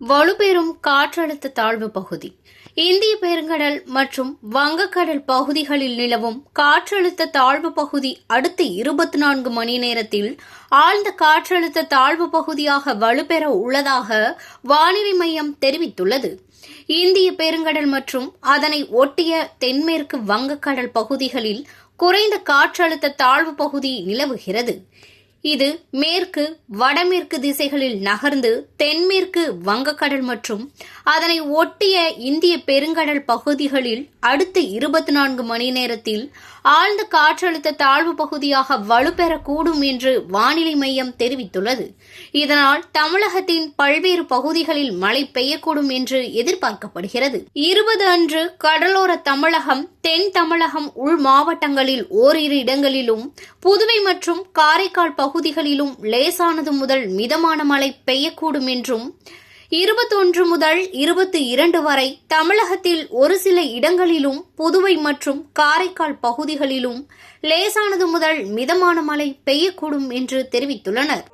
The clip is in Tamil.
வலுப்பெறும் காற்றழுத்த தாழ்வு பகுதி இந்திய பெருங்கடல் மற்றும் வங்கக்கடல் பகுதிகளில் நிலவும் காற்றழுத்த தாழ்வு பகுதி அடுத்த 24 மணி நேரத்தில் ஆழ்ந்த காற்றழுத்த தாழ்வு பகுதியாக வலுப்பெற உள்ளதாக வானிலை மையம் தெரிவித்துள்ளது. இந்திய பெருங்கடல் மற்றும் அதனை ஒட்டிய தென்மேற்கு வங்கக்கடல் பகுதிகளில் குறைந்த காற்றழுத்த தாழ்வு பகுதி நிலவுகிறது. இது மேற்கு வடமேற்கு திசைகளில் நகர்ந்து தென்மேற்கு வங்கக்கடல் மற்றும் அதனை ஒட்டிய இந்திய பெருங்கடல் பகுதிகளில் அடுத்த 24 மணி நேரத்தில் ஆழ்ந்த காற்றழுத்த தாழ்வு பகுதியாக வலுப்பெறக்கூடும் என்று வானிலை மையம் தெரிவித்துள்ளது. இதனால் தமிழகத்தின் பல்வேறு பகுதிகளில் மழை பெய்யக்கூடும் என்று எதிர்பார்க்கப்படுகிறது. 20 அன்று கடலோர தமிழகம், தென் தமிழகம் உள் மாவட்டங்களில் ஓரிரு இடங்களிலும், புதுவை மற்றும் காரைக்கால் பகுதிகளிலும் லேசானது முதல் மிதமான மழை பெய்யக்கூடும் என்றும், 21 முதல் 22 வரை தமிழகத்தில் ஒரு சில இடங்களிலும், புதுவை மற்றும் காரைக்கால் பகுதிகளிலும் லேசானது முதல் மிதமான மழை பெய்யக்கூடும் என்று தெரிவித்துள்ளனர்.